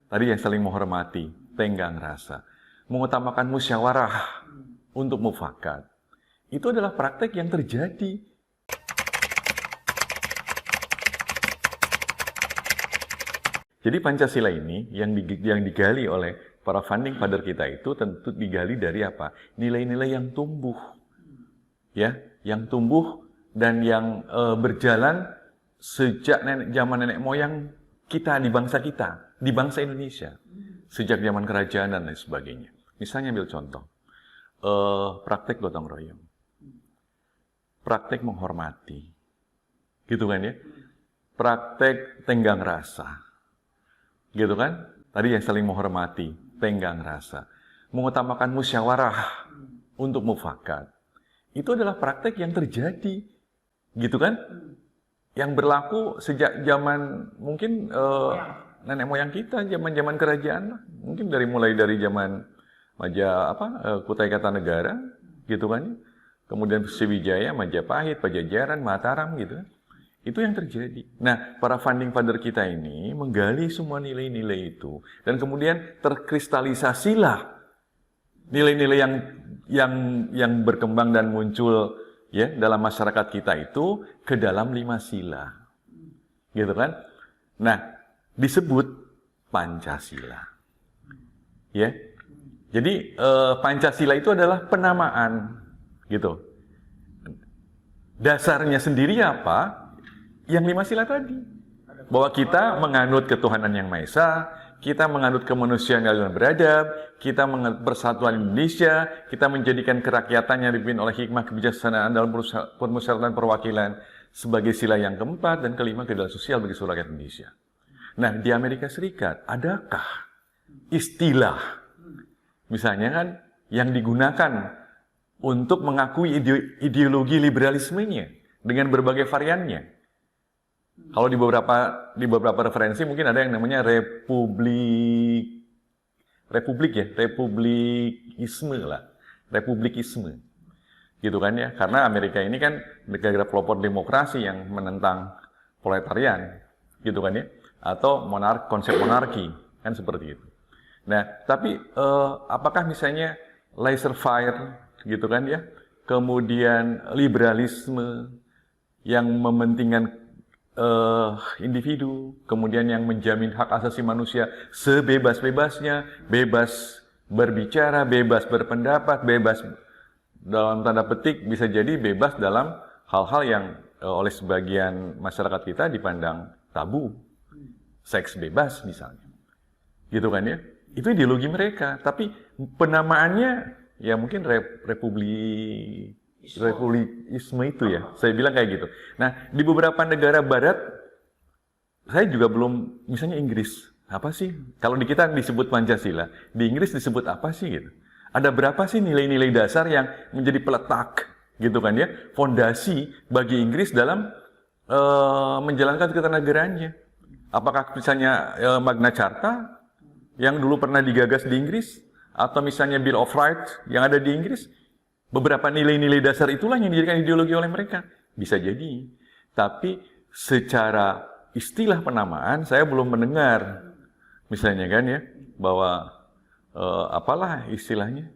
Tadi yang saling menghormati, tenggang rasa, mengutamakan musyawarah untuk mufakat. Itu adalah praktek yang terjadi. Jadi Pancasila ini yang digali oleh para founding father kita itu tentu digali dari apa? Nilai-nilai yang tumbuh, ya, yang tumbuh dan yang berjalan sejak zaman nenek moyang kita di bangsa Indonesia, sejak zaman kerajaan dan lain sebagainya. Misalnya ambil contoh, praktek gotong royong, praktek menghormati, gitu kan ya, praktek tenggang rasa, gitu kan? Tadi yang saling menghormati, tenggang rasa, mengutamakan musyawarah untuk mufakat. Itu adalah praktek yang terjadi, gitu kan? Yang berlaku sejak zaman mungkin nenek moyang kita, zaman kerajaan, mungkin mulai dari zaman Kutai Kartanegara, gitu kan? Kemudian Sriwijaya, Majapahit, Pajajaran, Mataram, gitu kan? Itu yang terjadi. Nah, para founding father kita ini menggali semua nilai-nilai itu dan kemudian terkristalisasilah nilai-nilai yang berkembang dan muncul ya dalam masyarakat kita itu ke dalam 5 sila. Gitu kan? Nah, disebut Pancasila. Ya. Jadi Pancasila itu adalah penamaan gitu. Dasarnya sendiri apa? Yang 5 sila tadi. Bahwa kita menganut ketuhanan yang Maha Esa, kita menganut kemanusiaan yang beradab, kita menganut persatuan Indonesia, kita menjadikan kerakyatan yang dipimpin oleh hikmah kebijaksanaan dalam permusyawaratan perwakilan sebagai sila yang keempat, dan kelima keadilan sosial bagi seluruh rakyat Indonesia. Nah, di Amerika Serikat, adakah istilah, misalnya kan, yang digunakan untuk mengakui ideologi liberalismenya dengan berbagai variannya? Kalau di beberapa referensi mungkin ada yang namanya republikisme, gitu kan ya? Karena Amerika ini kan negara pelopor demokrasi yang menentang proletarian, gitu kan ya? Atau konsep monarki, kan seperti itu. Nah, tapi apakah misalnya laissez-faire, gitu kan ya? Kemudian liberalisme yang mementingkan individu, kemudian yang menjamin hak asasi manusia sebebas-bebasnya, bebas berbicara, bebas berpendapat, bebas dalam tanda petik bisa jadi bebas dalam hal-hal yang oleh sebagian masyarakat kita dipandang tabu, seks bebas misalnya, gitu kan ya? Itu ideologi mereka, tapi penamaannya ya mungkin republikisme itu ya, saya bilang kayak gitu. Nah, di beberapa negara barat, saya juga belum, misalnya Inggris, apa sih? Kalau di kita disebut Pancasila, di Inggris disebut apa sih gitu? Ada berapa sih nilai-nilai dasar yang menjadi peletak, gitu kan ya, fondasi bagi Inggris dalam menjalankan ketenagaraannya? Apakah misalnya Magna Carta yang dulu pernah digagas di Inggris, atau misalnya Bill of Rights yang ada di Inggris? Beberapa nilai-nilai dasar itulah yang dijadikan ideologi oleh mereka. Bisa jadi. Tapi secara istilah penamaan, saya belum mendengar. Misalnya kan ya, bahwa apalah istilahnya,